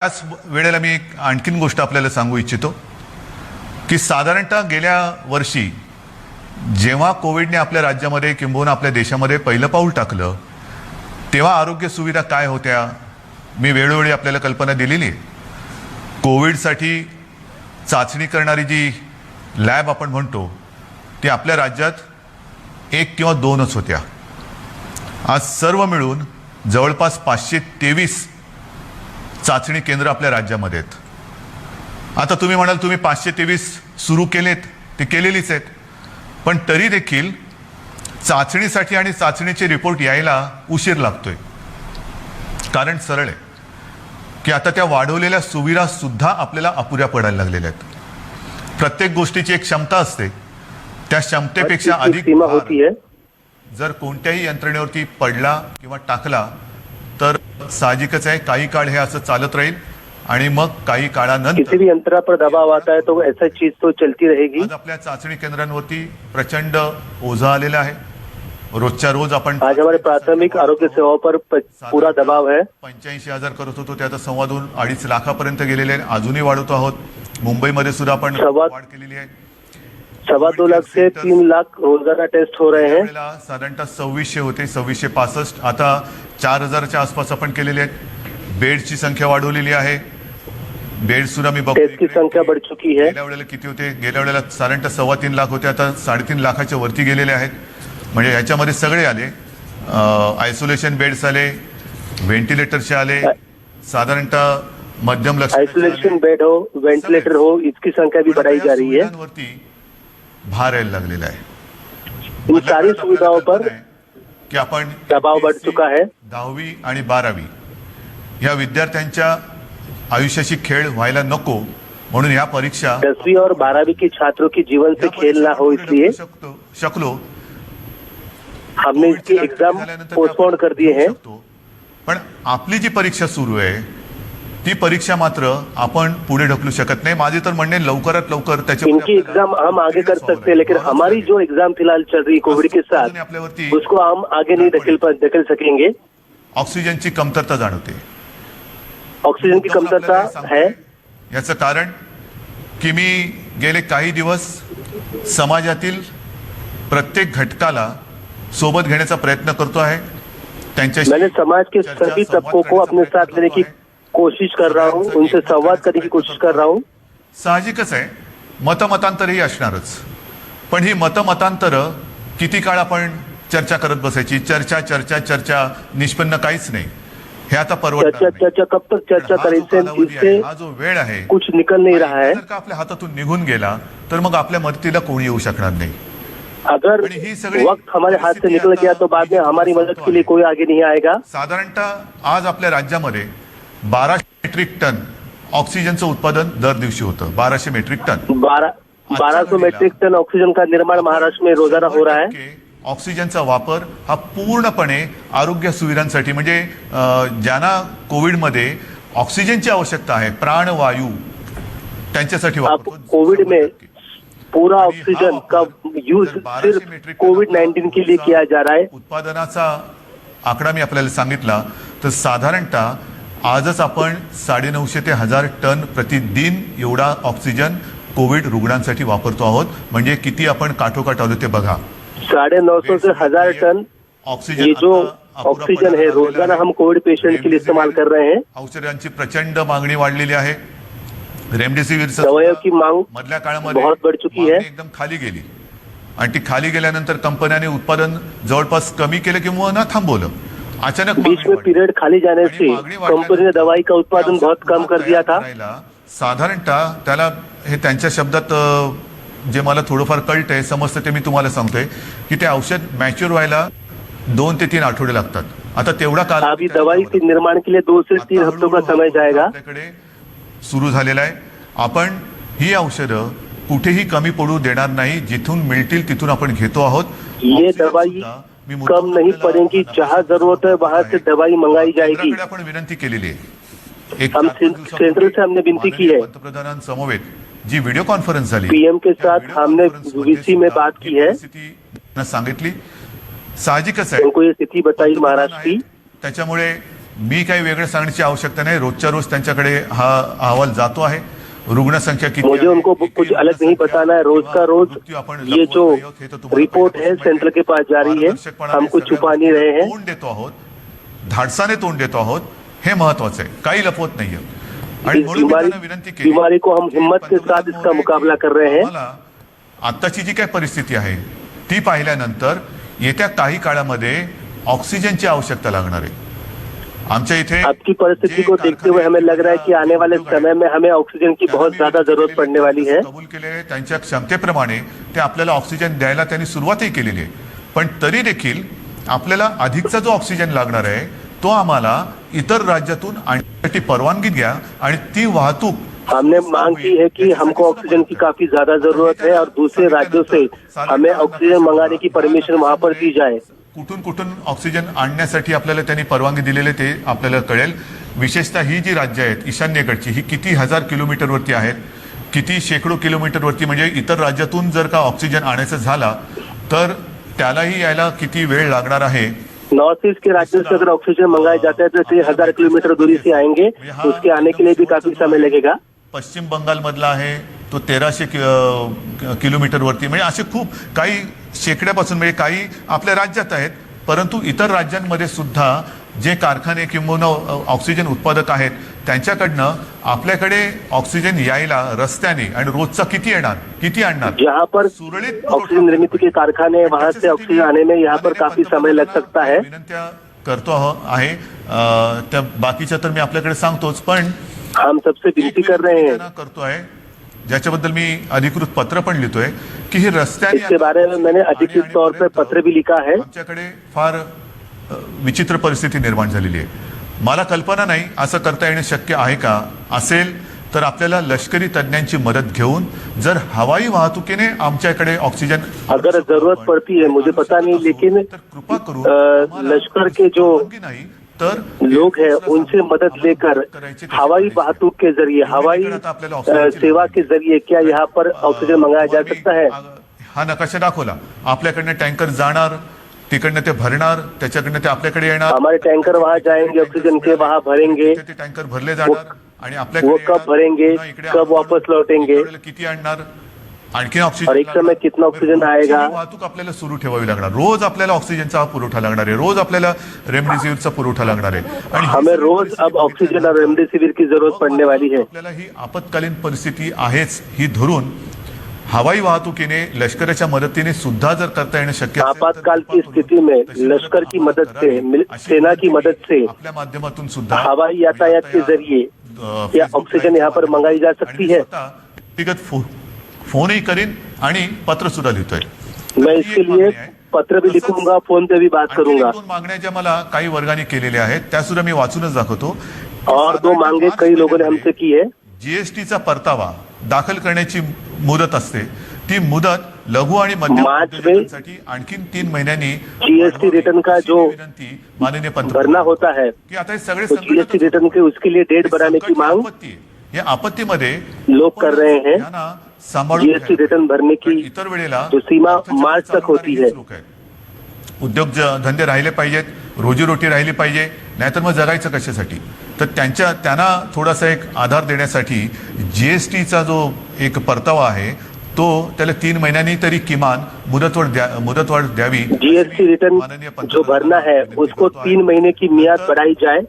त्याच वेळेला मी एक आणखीन गोष्ट आपल्याला सांगू इच्छितो की साधारणतः गेल्या वर्षी जेव्हा कोविडने आपल्या राज्यामध्ये किंबहुना आपल्या देशामध्ये पहिलं पाऊल टाकलं तेव्हा आरोग्य सुविधा काय होत्या मी वेळोवेळी आपल्याला कल्पना दिलेली आहे. कोविडसाठी चाचणी करणारी जी लॅब आपण म्हणतो ती आपल्या राज्यात 1 किंवा 2च होत्या. आज सर्व मिळून जवळपास 523 चाचणी केंद्र आपल्या राज्यामध्ये आहेत. आता तुम्ही म्हणाल तुम्ही 523 सुरू केलेत, ते केलेलीच आहेत, पण तरी देखील चाचणीसाठी आणि चाचणीचे रिपोर्ट यायला उशीर लागतोय. कारण सरळ आहे की आता त्या वाढवलेल्या सुविधा सुद्धा आपल्याला अपुऱ्या पडायला लागलेल्या आहेत. प्रत्येक गोष्टीची एक क्षमता असते, त्या क्षमतेपेक्षा अधिक भार जर कोणत्याही यंत्रणेवरती पडला किंवा टाकला तर साहजिकच आहे काही काळ हे असं चालत राहील आणि मग काही काळानंतर किसी भी यंत्रणा पर दबाव आता है तो ऐसा चीज तो चलती रहेगी. आज आपल्या चाचणी केंद्रांवरती प्रचंड ओझा आलेला आहे. रोजच्या रोज आपण आज हमारे प्राथमिक आरोग्य सेवाओं पर पूरा दबाव है. 85,000 करत होतो ते आता 2.25 लाखापर्यंत गेलेले आहे. अजूनही वाढवतो आहोत. मुंबईमध्ये सुद्धा आपण वाढ केलेली आहे. 2.25 लाख से 3 लाख रोजाना टेस्ट हो रहे हैं. साधारणतः 2600 होते, 2665, आता 4000च्या आसपास आपण केलेले आहेत. बेडची संख्या वाढवलेली आहे. बेड सुद्धा मी बघतो टेस्ट की संख्या बढ़ चुकी है. गेल्या वेळेला किती होते? गेल्या वेळेला साधारणतः 3.25 लाख होते, आता 3.5 लाखाच्या वरती गेलेले आहेत. म्हणजे याच्यामध्ये सगळे आले. आयसोलेशन बेड्स आले, व्हेंटिलेटरचे आले, साधारणतः मध्यम लक्ष आइसोलेशन बेड हो, वेंटिलेटर हो, इसकी संख्या भी बढ़ाई जा रही है. भार यायला लागलेला आहे. इन सारी सुविधाओं पर की आपण दबाव बढ़ चुका है. 10वी आणि 12वी या विद्यार्थ्यांच्या आयुष्याशी खेळ व्हायला नको म्हणून या परीक्षा 10वीं और 12वीं के छात्रों की जीवन से खेल ना हो इसलिए शकलो हमने इसकी एग्जाम पोस्टपोन कर दिए हैं. पण आपली जी परीक्षा सुरू आहे ती परीक्षा मात्र आपण पुढे ढकलू शकत नाही. माझे तर म्हणणे लवकरात लवकर इनकी एग्जाम हम आगे कर सकते हैं, लेकिन हमारी जो एग्जाम फिलहाल चल रही है कोविड के साथ उसको हम आगे नहीं ढकल सकेंगे. ऑक्सिजनची कमतरता जाणवते. ऑक्सिजन की कमतरता है. याचं कारण की मी गेले काही दिवस समाजातील प्रत्येक घटकाला सोबत घेण्याचा प्रयत्न करतो आहे. मैंने समाज के सभी तबकों को अपने साथ लेने की कोशिश कर रहा हूं, उनसे संवाद करने की कोशिश कर रहा हूं. साहजिकच आहे मतमतांतरही असणारच, पण ही मतमतांतर किती काळ आपण चर्चा करत बसायची? चर्चा चर्चा चर्चा, निष्पन्न काहीच नाही. हे आता परवडणार चर्चा कब तक चर्चा करायचे? इससे हा जो वेळ आहे कुछ निकल नहीं रहा है. जर का आपल्या हातातून निघून गेला तर मग आपल्या मदतीला कोणी येऊ शकणार नाही. अगर वक्त हमारे हाथ से निकल गया तो बाद में हमारी मदद के लिए कोई आगे नहीं आएगा. साधारणतः आज आपल्या राज्यामध्ये 1200 मेट्रिक टन ऑक्सिजनचं उत्पादन दर दिवशी होतं. 1200 metric ton. 1200 metric ton oxygen का निर्माण महाराष्ट्र में रोजाना हो रहा है. ऑक्सिजनचा वापर हा पूर्णपणे आरोग्य सुविधांसाठी, म्हणजे ज्यांना कोविडमध्ये ऑक्सिजनची आवश्यकता आहे, प्राणवायू, त्यांच्यासाठी वापरतो. कोविड में पूरा ऑक्सीजन का यूज सिर्फ कोविड-19 के लिए किया जा रहा है. उत्पादनाचा आकडा मी आपल्याला सांगितला तर साधारणतः आजच आपण 950 ते 1000 टन प्रतिदिन एवढा ऑक्सिजन कोविड रुग्णांसाठी वापरतो आहोत. म्हणजे किती आपण काठोकाठ आलो ते बघा. 950 से 1000 टन ऑक्सीजन, ये जो ऑक्सीजन है रोजाना हम कोविड पेशेंट के लिए इस्तेमाल कर रहे हैं. औषधांची प्रचंड मागणी वाढलेली आहे. रेमडेसिवीर दवाइयों की मांग मधल्या काळामध्ये बहुत बढ़ चुकी है. एकदम खाली गेली आणि ती खाली गेल्यानंतर कंपन्यांनी उत्पादन जवळपास कमी केलं किंवा ना थांबवलं. अचानक बीच में पीरियड खाली जाने से कंपनी ने दवाई का उत्पादन बहुत कम कर दिया था. साधारणतः त्याला हे त्यांच्या शब्दात जे मला थोडंफार कळतंय, समजतं ते मी तुम्हाला सांगतोय की ते औषध मॅच्युअर व्हायला 2 ते 3 आठवडे लागतात. आता तेवढा काल अभी दवाई के निर्माण के लिए 2 से 3 हफ्तों का समय जाएगा. आपल्याकडे सुरू झालेला आहे. आपण ही औषधं कुठेही कमी पडू देणार नाही. जिथून मिळतील तिथून आपण घेतो आहोत. ये दवाई कम नहीं पड़ेगी. जहाँ जरूरत है वहाँ से दवाई मंगाई जाएगी. आपण विनंती केलेली आहे. हम सेंट्रल से हमने विनती की है. पंतप्रधानांसमवेत जी व्हिडिओ कॉन्फरन्स झाली, पीएम के साथ हमने वीसी में बात की है. सांगितली. साहजिकच आहे उनको ये स्थिति बताई महाराष्ट्र की. त्याच्यामुळे मी काही वेगळं सांगण्याची आवश्यकता नाही. रोजच्या रोज त्यांच्याकडे हा अहवाल जातो आहे. रुग्णसंख्या किती मुझे आहे, उनको किती कुछ अलग नहीं रुग्णसंख्या बताना है. रोज का रोज मृत्यू आपण ये लपवत जो नाही आहोत, हे तर तुम्हाला रिपोर्ट है पहिल्यापासून सेंटर के पास जारी है, पारदर्शकपणाने हम कुछ सगळ्या छुपा नहीं रहे हैं. तोंड देतो आहोत, धाडसाने तोंड देतो आहोत, हे महत्वाचं आहे. काही लपवत नाहीये. आणि इस म्हणून मी बीमारी त्यांना विनंती केली बीमारी को हम की हिम्मत के पंतप्रधान साथ इसका महोदय, मुकाबला कर रहे हैं. आम्हाला आत्ताची जी काय परिस्थिती आहे ती पाहिल्यानंतर येत्या काही काळामध्ये ऑक्सिजनची आवश्यकता लागणार आहे. आमच्या इथे अब की परिस्थिति को देखते हुए हमें लग रहा है कि आने वाले समय में हमें ऑक्सीजन की बहुत ज्यादा जरूरत पड़ने वाली है. कबूल केलेले त्यांच्या क्षमतेप्रमाणे ते आपल्याला ऑक्सिजन द्यायला त्यांनी सुरुवातही केलेली आहे. पण तरी देखील आपल्याला अधिकचा जो ऑक्सिजन लागणार आहे तो आम्हाला इतर राज्यातून आणण्यासाठी परवानगी द्या आणि ती वाहतूक हमने मांग की है कि हमको ऑक्सीजन की काफी ज्यादा जरूरत है और दूसरे राज्यों से हमें ऑक्सीजन मंगाने की परमिशन वहां पर दी जाए. कुठून कुठून ऑक्सिजन आणण्यासाठी आपल्याला त्यांनी परवानगी दिलेले ते आपल्याला कळेल. विशेषतः ही जी राज्य आहेत ईशान्येकडची, ही किती हजार किलोमीटरवरती आहेत, किती शेकडो किलोमीटरवरती. म्हणजे इतर राज्यातून जर का ऑक्सिजन आणायचं झाला तर त्यालाही यायला किती वेळ लागणार आहे. नॉर्थ ईस्ट के राज्यों से अगर ऑक्सीजन मंगाए जाते हैं तो 1000 किलोमीटर दूरी से आएंगे, तो उसके आने के लिए भी काफी समय लगेगा. पश्चिम बंगाल मधला आहे तो 1300 किलोमीटर वरती. म्हणजे असे खूप काही शेकड्यापासून, म्हणजे काही आपल्या राज्यात आहेत, परंतु इतर राज्यांमध्ये सुद्धा जे कारखाने किंवा ऑक्सिजन उत्पादक आहेत त्यांच्याकडनं आपल्याकडे ऑक्सिजन यायला रस्त्याने आणि रोजचा किती येणार, किती आणणार. जहाँ पर सुरळीत ऑक्सीजन निर्मिती के कारखाने हैं, वहां से ऑक्सीजन आने में यहाँ पर काफी समय लग सकता है. विनंत्या करतो आहे. त्या बाकीच्या तर मी आपल्याकडे सांगतोच, पण हम सबसे विनती कर रहे हैं. करतो आहे ज्याच्याबद्दल मी अधिकृत पत्र पण लिहितोय की हे रस्त्याने इसके बारे में मैंने अधिकृत तौर पर पत्र भी लिखा है. आमच्याकडे फार विचित्र परिस्थिती निर्माण झालेली आहे. मला कल्पना नाही असं करता येणं शक्य आहे का. असेल तर आपल्याला लष्करी तज्ञांची मदत घेऊन जर हवाई वाहतुकीने आमच्याकडे ऑक्सीजन अगर जरूरत पड़ती है, मुझे पता नहीं, लेकिन तर कृपा करून लश्कर के जो नाही तर लोग हैं उनसे मदद लेकर हवाई वाहतूक के जरिए, हवाई सेवा के जरिए क्या यहाँ पर ऑक्सीजन मंगाया जा सकता है. हा नकाशा दाखवला. आपल्याकडनं टँकर जाणार, तिकडनं ते भरणार, त्याच्याकडनं ते आपल्याकडे येणार. हमारे टैंकर वहाँ जाएंगे, ऑक्सीजन के वहाँ भरेंगे. ते टँकर भरले जाणार आणि वो आपल्याकडे कब भरेंगे, कब वापस लौटेंगे, किती आणणार, आणखी ऑक्सिजन और एक समय कितना ऑक्सीजन आएगा. वाहतूक आपल्याला सुरू ठेवावी लागणार. रोज आपल्याला ऑक्सिजनचा पुरवठा लागणार आहे, रोज आपल्याला रेमडेसिवीरचा पुरवठा लागणार आहे. आणि हमें रोज अब ऑक्सीजन और रेमडेसिविर की जरूरत पड़ने वाली है. आपल्याला ही आपत्कालीन परिस्थिती आहेच ही धरून हवाई वाहतुकीने लष्कराच्या मदतीने सुद्धा जर करता येणं शक्य असेल तर आपातकाल की स्थिति में लश्कर की मदद से, सेना की मदद से आपल्या माध्यमातून सुद्धा हवाई यातायात के जरिए क्या ऑक्सीजन यहाँ पर मंगाई जा सकती है. व्यक्तिगत फोनही करीन आणि पत्र सुद्धा लिहितोय. मैं इसके लिए पत्र भी लिखूंगा, फोन पे भी बात करूंगा. 2 मागण्या ज्या मला काही वर्गाने केलेल्या आहेत त्या सुद्धा मी वाचूनच दाखवतो. और 2 मांगे कई लोगों ने हमसे की है. जीएसटीचा परतावा दाखल करण्याची मुदत असते, ती मुदत लघु आणि मध्यम मार्च में उद्योजकांसाठी आणखीन 3 महिन्यांनी जीएसटी रिटर्न का जो विनंती माननीय भरना पंतप्रधान होता है, की आता हे सगळे तो जीएसटी रिटर्न के उसके लिए डेट बनाने की मांग या आपत्तीमध्ये लोग कर रहे हैं. यांना सांभाळून जीएसटी रिटर्न भरने की इतर वेळेला जो सीमा मार्च तक होती है. उद्योग धंदे राहिले पाहिजेत, रोजीरोटी राहिली पाहिजे, नाहीतर मग जगायचं कशासाठी. तर त्यांना थोडासा एक आधार देण्यासाठी जीएसटीचा जो एक परतावा आहे तो त्याला 3 महिन्यांनी तरी किमान मुदतवाढ द्यावी. जीएसटी रिटर्न जो भरना है उसको 3 महीने की मियाद बढ़ाई जाए,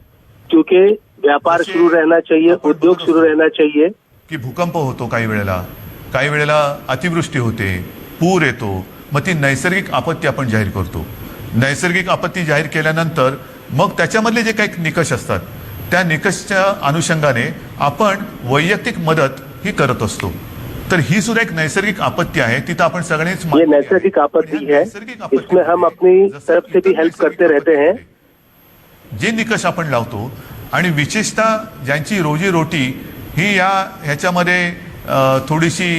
क्योंकि व्यापार शुरू रहना चाहिए, उद्योग शुरू रहना चाहिए. की भूकंप होतो काही वेळेला अतिवृष्टी होते, पूर येतो, मग ती नैसर्गिक आपत्ती आपण जाहीर करतो. नैसर्गिक आपत्ती जाहीर केल्यानंतर मग त्याच्यामधले जे काही निकष असतात त्या निकषच्या अनुषंगाने आपण वैयक्तिक मदत ही करत असतो. तर ही सुद्धा एक नैसर्गिक आपत्ती आहे, तिथं आपण सगळेच ये नैसर्गिक आपत्ति है, इसमें हम अपनी तरफ से भी हेल्प करते रहते हैं. जे निकष आपण लावतो आणि विशेषतः ज्यांची रोजीरोटी ही ह्याच्यामध्ये थोडीशी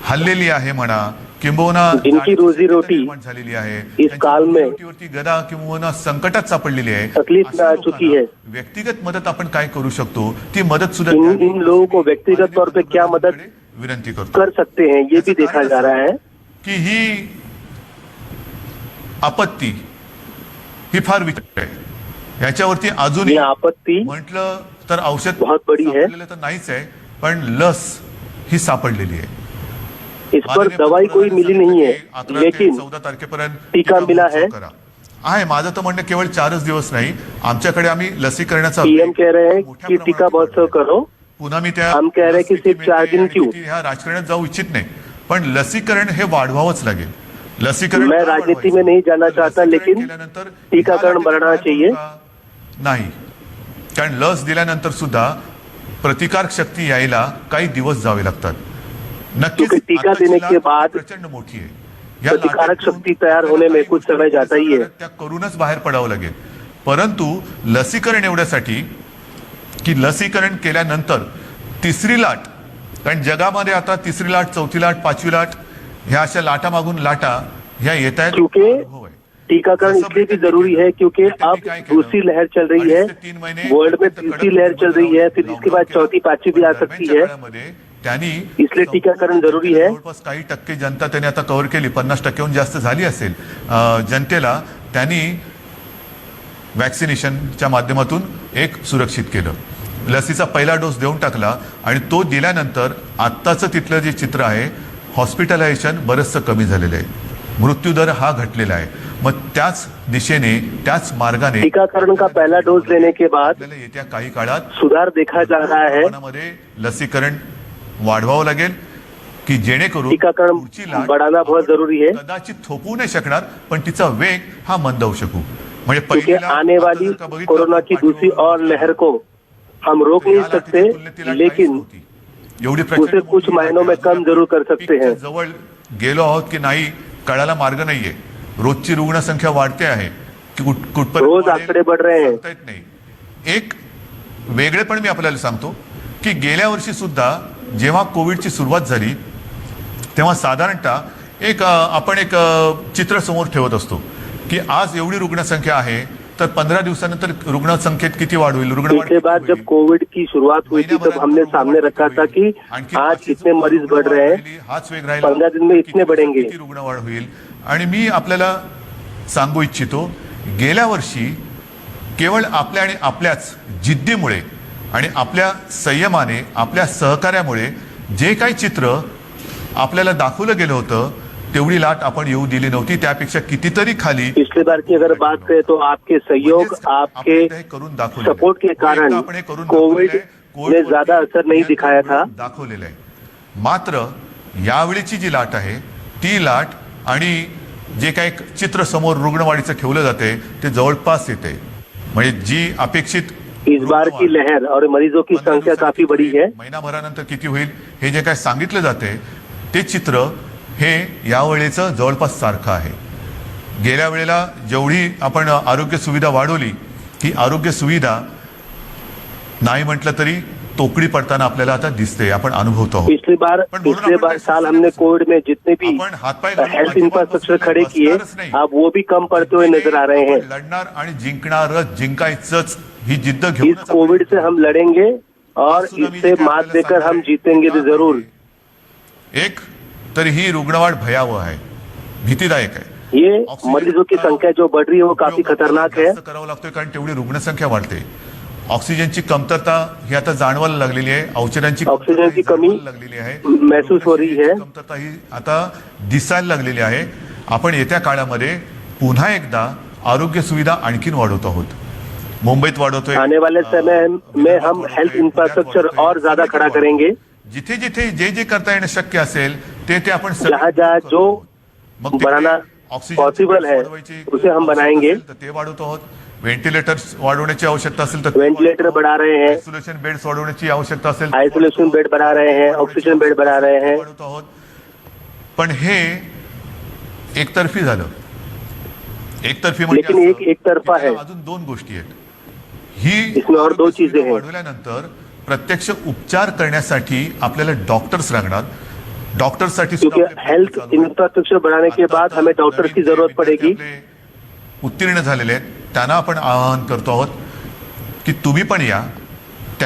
हल्लेली आहे म्हणा, किंबहुना जिनकी रोजी रोटी झालेली आहे, इस काल में गदा किंवा संकटात सापडलेली आहे, तकलीफ में आ चुकी है. व्यक्तिगत मदत आपण काय करू शकतो ती मदत सुद्धा इन लोगों को व्यक्तिगत तौर पे क्या मदद विनंती करतो. कर सकते हैं ये भी देखा जा रहा है. की ही आपत्ती ही फार विचित्र आहे. याच्यावरती अजूनही ये आपत्ति म्हटलं तर औषध बहुत बड़ी है। सापडलेलं तर नाहीच आहे, पण लस ही सापडलेली आहे. इस पर दवाई कोई मिली नहीं है, 11 ते लेकिन 14 तारखेपर्यंत टीका मिला महोत्सव है। करा. आहे माझं तर म्हणणं केवळ 4च दिवस नाही, आमच्याकडे आम्ही लसीकरणाचा पीएम कह रहे हैं मोठ्या कि प्रमाणात टीका महोत्सव करो। पुन्हा मी त्या हम कह रहे हैं कि सिर्फ 4 दिन क्यों? ह्या राजकारणात जाऊ इच्छित नाही, पण लसीकरण हे वाढवावंच लागेल. लसीकरण मैं का राजनीति वाढवायचं? में नहीं जाना तर चाहता, लसीकरण लेकिन केल्यानंतर टीकाकरण ह्या बढ़ाना लाटेतून चाहिए। बाहेर पडू का? नाही, कारण लस दिल्यानंतर सुद्धा प्रतिकारक शक्ती यायला काही दिवस जावे लागतात. नक्कीच क्योंकि टीका आताची देने लाट के बाद प्रचंड मोठी आहे. या प्रतिकारक लाटेतून शक्ती तयार होने में काही कुछ गोष्टी समय जाता ही है। त्या करूनच बाहेर पडावं लागेल. परंतु लसीकरण एवढ्यासाठी की लसीकरण केल्यानंतर तिसरी लाट, कारण जगामध्ये आता तिसरी लाट, चौथी लाट, पाचवी लाट ह्या अशा लाटा मागून लाटा ह्या येत आहेत. क्योंकि अनुभव आहे. टीकाकरण इसलिए भी जरूरी है क्योंकि अब दूसरी लहर चल रही है, वर्ल्ड में तीसरी लहर चल रही है, फिर इसके बाद चौथी पांचवी भी आ सकती है, त्यांनी इसलिए टीकाकरण जरूरी है। जवळपास काही टक्के जनता त्यांनी आता कव्हर केली, 50%हून जास्त झाली असेल जनतेला त्यांनी वॅक्सिनेशनच्या माध्यमातून एक सुरक्षित केलं. लसीचा पहिला डोस देऊन टाकला आणि तो दिल्यानंतर आत्ताचं तिथलं जे चित्र आहे, हॉस्पिटलायझेशन बरंचसं कमी झालेलं आहे, मृत्यूदर हा घटलेला आहे. मग त्याच दिशेने त्याच मार्गाने टीकाकरण का पहला डोज लेने के बाद आपल्याला येत्या काही काळात सुधार देखा जा रहा है। प्रमाणामध्ये लसीकरण वाढवावं लागेल की जेणेकरून टीकाकरण पुढची लाट बढ़ाना बहुत जरूरी है, कदाचित थोपवू नाही शकणार, पण तिचा वेग हा मंदावू शकू. म्हणजे क्योंकि पहिली लाट आने आता वाली जर का बघितलं कोरोना की पाठीमागून दूसरी और लहर को हम रोक या नहीं लाटेच्या सकते, तुलनेत ती लाट काहीच लेकिन नव्हती. एवढी उसे प्रचंड कुछ मोठी महीनों में लाट कम आहे. जरूर कर सकते हैं। जवळ गेलो आहोत की नाही कळायला मार्ग नाहीये. रोजची रुग्णसंख्या वाढते आहे की कुठपर्यंत रोज वाढेल आकडे बढ़ रहे हैं। सांगता येत नाही. एक वेगळेपण मी आपल्याला सांगतो की गेल्या वर्षी सुद्धा जेव्हा कोविडची सुरुवात झाली तेव्हा साधारणतः आपण एक चित्र समोर ठेवत असतो की आज एवढी रुग्णसंख्या आहे, तर 15 दिवसानंतर रुग्णसंख्येत किती वाढ होईल, रुग्णवाढ इसके किती बाद होईल? जब कोविड की शुरुआत हुई थी तब हमने सामने रखा था कि आज इतने मरीज बढ़ रहे हैं, हाच वेग राहिला 15 दिन में इतने बढ़ेंगे। किती रुग्णवाढ होईल. आणि मी आपल्याला सांगू इच्छितो, गेल्या वर्षी केवळ आपल्या आणि आपल्याच जिद्दीमुळे आणि आपल्या संयमाने, आपल्या सहकार्यामुळे जे काही चित्र आपल्याला दाखवलं गेलं होतं तेवढी लाट आपण येऊ दिली नव्हती. त्यापेक्षा कितीतरी खाली. पिछली बार की अगर बात करें तो आपके सहयोग, म्हणजेच आपण आपके हे करून दाखवलेलं आहे. सपोर्ट के कारण आपण हे करून कोविड दाखवलेलं आहे. ने कोविडवरती ज्यादा असर नहीं दिखाया था। दाखवलेलं आहे. मात्र यावेळीची जी लाट आहे ती लाट आणि जे काही चित्र समोर रुग्णवाढीचं ठेवलं जाते ते जवळपास येते. म्हणजे जी अपेक्षित इस बार की लहर और मरीजों की 15 संख्या काफी दिवसात बड़ी किती है। होईल, महिनाभरानंतर किती होईल हे जे काय सांगितलं जाते ते चित्र हे यावेळेचं जवळपास सारखं आहे. गेल्या वेळेला जेवढी आपण आरोग्य सुविधा वाढवली ही आरोग्य सुविधा नाही म्हटलं तरी तोकडी पडताना आपल्याला आता दिसते, आपण अनुभवतो आहोत. पिछली बार साल हमने कोविड में जितने भी आपण हातपाय घालून हेल्थ इंफ्रास्ट्रक्चर खड़े किए, बसणारच नाही. अब वो भी कम पड़ते हुए नजर आ रहे हैं। आपण लढणार आणि जिंकणारच, जिंकायचंच ही जिद्द इस घेऊन कोविड से हम लड़ेंगे और इससे मात देकर हम जीतेंगे तो जरूर। एक तर ही रुग्णवाढ भयावह आहे, भीतीदायक आहे. ये मरीजों की संख्या जो बढ़ रही है वो काफी खतरनाक है। जास्त करावं लागतोय कारण तेवढी रुग्णसंख्या वाढते. ऑक्सिजनची कमतरता ही आता जाणवायला लागलेली आहे. औषधांची ऑक्सिजनची कमी जाणवायला लागलेली आहे. महसूस हो रही है। कमतरता ही आता दिसायला लागलेली आहे. आपण येत्या काळामध्ये पुन्हा एकदा आरोग्य सुविधा आणखीन वाढवत आहोत. मुंबईत वाढवतोय. आने वाले समय में हम हेल्थ इंफ्रास्ट्रक्चर और ज्यादा खड़ा करेंगे। जिथे जिथे जे करता येणं शक्य असेल ते आपण जहाँ जो बनाना पॉसिबल है उसे हम बनाएंगे। ते वाढवतो आहोत. व्हेंटिलेटर्स वाढवण्याची आवश्यकता असेल तर वेंटिलेटर बढ़ा रहे हैं, आयसोलेशन बेड्स वाढवण्याची आवश्यकता असेल आइसोलेशन बेड बढ़ा रहे हैं, ऑक्सीजन बेड बढ़ा रहे हैं। वाढवतो आहोत. पण हे एकतर्फी झालं. एकतर्फी म्हणजे लेकिन असं एक तरफा की त्याला है। अजून दोन गोष्टी आहेत. ही इसमें और दो चीजें हैं। वाढवल्यानंतर प्रत्यक्ष उपचार करण्यासाठी आपल्याला डॉक्टर्स लागणार. डॉक्टर्ससाठी क्योंकि हेल्थ इंफ्रास्ट्रक्चर बढ़ाने के बाद हमें डॉक्टर्स की जरूरत पड़ेगी। उत्तीर्ण झालेले आहेत त्यांना आपण आवाहन करतो आहोत की तुम्ही पण या.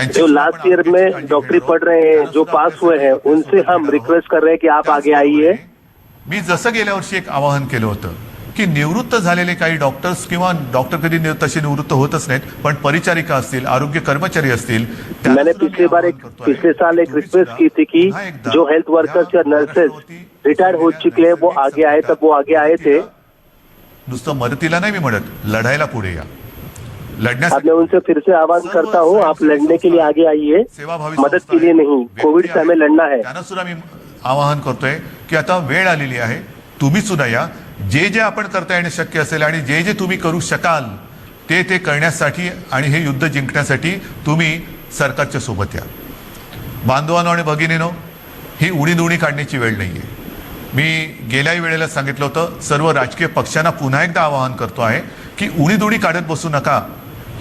जो लास्ट ईयर में डॉक्टरी पढ़ रहे हैं, जो पास हुए हैं, उनसे हम रिक्वेस्ट कर रहे हैं कि आप आगे आइए। मी जसं गेल्या वर्षी एक आवाहन केलं होतं की निवृत्त झालेले काही डॉक्टर्स किंवा डॉक्टर कधी तसे निवृत्त होतच नाहीत, पण परिचारिका असतील, आरोग्य कर्मचारी असतील, त्यांना मैंने सुद्धा मी पिछले आवाहन करतोय, पिछले साल एक तुम्ही रिक्वेस्ट सुद्धा की थी कि पुन्हा एकदा जो हेल्थ वर्कर्स या नर्सेस रिटायर हो चुके हैं वो आगे आए, तब वो आगे आए थे। नुसतं मदतीला नाही मी म्हणत, लढायला पुढे या. अब लढण्यासाठी मैं उनसे फिर से आह्वान करता हूँ, आप लड़ने के लिए आगे आइए, सेवाभावी मदद संस्था के लिए आहे, नहीं, व्यक्ती कोविड से आहे, हमें लड़ना है। त्यांना सुद्धा मी आवाहन करतोय की आता वेळ आलेली आहे, तुम्ही सुद्धा या. जे जे आपण करता येणे शक्य असेल आणि जे जे तुम्ही करू शकाल ते करण्यासाठी आणि हे युद्ध जिंकण्यासाठी तुम्ही सरकारच्या सोबत या. बांधवांनो आणि भगिनीनो, ही उडी काढण्याची वेळ नाहीये. मी गेल्याही वेळेला सांगितलं होतं, सर्व राजकीय पक्षांना पुन्हा एकदा आवाहन करतो आहे की उडी काढत बसू नका.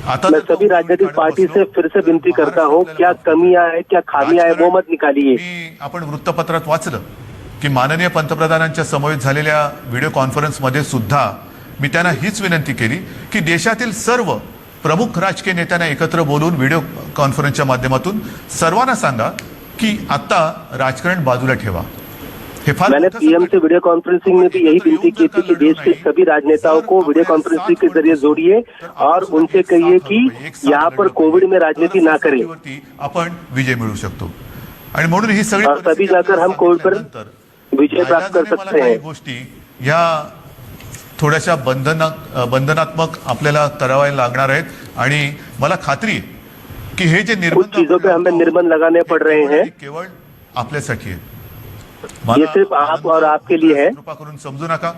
आता मैं सभी राजनीतिक पार्टी से फिर से विनती करता हूँ, क्या कमियां है, क्या खामियां है, वो मत निकालिए। आपण वृत्तपत्रात वाचलं की माननीय पंतप्रधानांच्या समवेत झालेल्या व्हिडिओ कॉन्फरन्समध्ये सुद्धा मी त्यांना हीच विनंती केली की देशातील सर्व प्रमुख राजकीय नेत्यांना एकत्र बोलून व्हिडिओ कॉन्फरन्सच्या माध्यमातून सर्वांना सांगा की आता राजकारण बाजूला ठेवा. हे फार मैंने मोठं पीएम संकट से वीडियो कॉन्फ्रेंसिंग में भी यही विनती की थी कि देश के सभी राजनेताओं को वीडियो कॉन्फ्रेंसिंग के जरिए जोड़िए और उनसे कहिए कि यहाँ पर कोविड में राजनीति ना करें आपण विजय मिळवू शकतो. आणि म्हणून ही सगळी और तभी जाकर हम कोविड पर विजय प्राप्त कर मला सकते काही हैं। गोष्टी ह्या थोड्याशा बंधनात्मक आपल्याला कराव्या लागणार आहेत आणि मला खात्री आहे की हे जे कुछ चीजों पे हमें निर्बंध लगाने पड़ रहे हैं, केवळ आपल्यासाठी आहे. ये सिर्फ आप और आपके लिए है। कृपा करून समजू नका.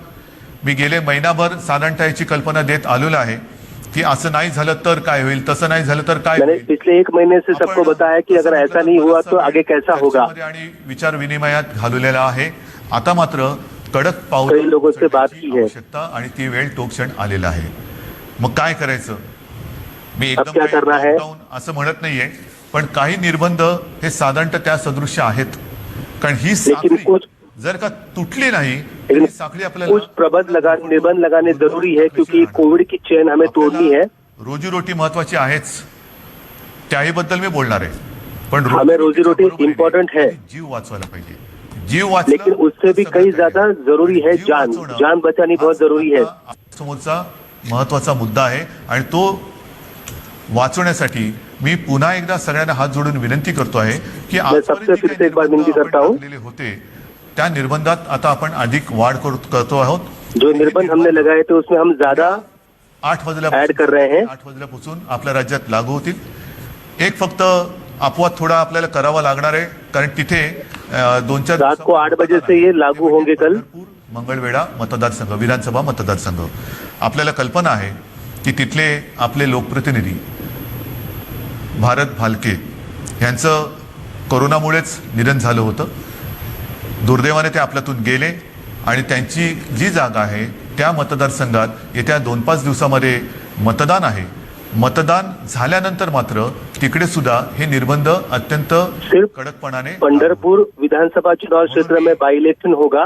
मी गेले महिनाभर साधारणतः याची कल्पना देत आलेलो आहे की असं नाही झालं तर काय होईल, तसं नाही झालं तर काय मैंने होईल. पिछले एक महीने से सबको बताया कि अगर ऐसा नहीं हुआ तो आगे कैसा होगा। चर्चेमध्ये आणि विचार विनिमयात घालवलेला आहे. आता मात्र कडक पाऊल कई लोगों से बात की है। आवश्यकता आणि ती वेळ तो क्षण आलेला आहे. मग काय करायचं? मी अब क्या काही करना है? lockdown असं म्हणत नाहीये, पण काही निर्बंध हे साधारणतः त्या सदृश्य आहेत. कारण ही साखळी कुछ- जर का तुटली नाही लेकिन ही साखळी आपल्याला कुछ निर्बंध लगाने जरूरी है, क्योंकि कोविड की चेन हमें तोड़नी है। रोजीरोटी महत्वाची आहेच, त्याही बद्दल मी बोलणार आहे. पण हमें रोजीरोटी बरोबर आहे. इम्पोर्टेंट है, जीव वाचवायला पाहिजे. जीव वाचला लेकिन उससे भी कई ज्यादा जरूरी है जीव जान वाचवणं जान बचानी बहुत जरूरी है। हा समोरचा महत्वाचा मुद्दा आहे आणि तो वाचवण्यासाठी मी पुन्हा एकदा सगळ्यांना हात जोडून विनंती करतो आहे की सबसे फिर से एक बार विनती करता हूं, टाकलेले होते त्या निर्बंधात आता आपण अधिक वाढ करतो आहोत. जो निर्बंध हमने लगाए थे उसमें हम ज्यादा 8 वाजल्यापासून ऐड कर रहे हैं। 8 वाजल्यापासून आपल्या राज्यात लागू होतील. एक फक्त अपवाद थोडा आपल्याला करावा लागणार आहे, कारण तिथे 2-4 रात को 8 बजे से ये लागू होंगे कल। मंगळवेढा मतदारसंघ, विधानसभा मतदारसंघ. आपल्याला कल्पना आहे की तिथले आपले लोकप्रतिनिधी भारत भालके यांचं कोरोनामुळेच निधन झालं होतं. दुर्दैवाने ते आपल्यातून गेले आणि त्यांची जी जागा आहे त्या मतदारसंघात येत्या 2-5 दिवसामध्ये मतदान आहे. मतदान झाल्यानंतर मात्र तिकडे सुद्धा हे निर्बंध अत्यंत सिर्फ कडकपणाने पंढरपुर विधानसभा चुनाव क्षेत्र में बाई इलेक्शन होगा,